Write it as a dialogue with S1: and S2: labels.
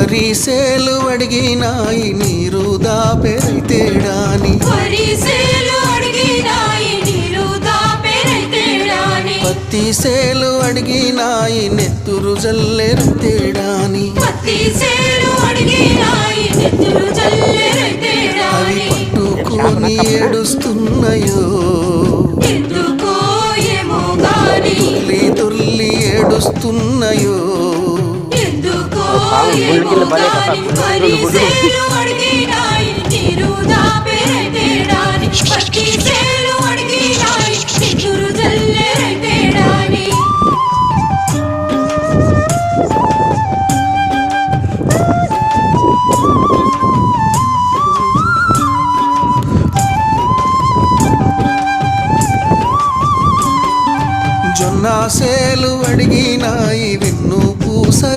S1: వరిసేలు అడిగినాయి నీరు దాపెరైతేడాని పత్తి సేలు అడిగినాయి నెత్తురు జల్లెరైతేడాని అవి పట్టుకొని ఏడుస్తున్నాయో తుల్లి తుల్లి ఏడుస్తున్నాయో జొన్న సేలు అడిగినాయి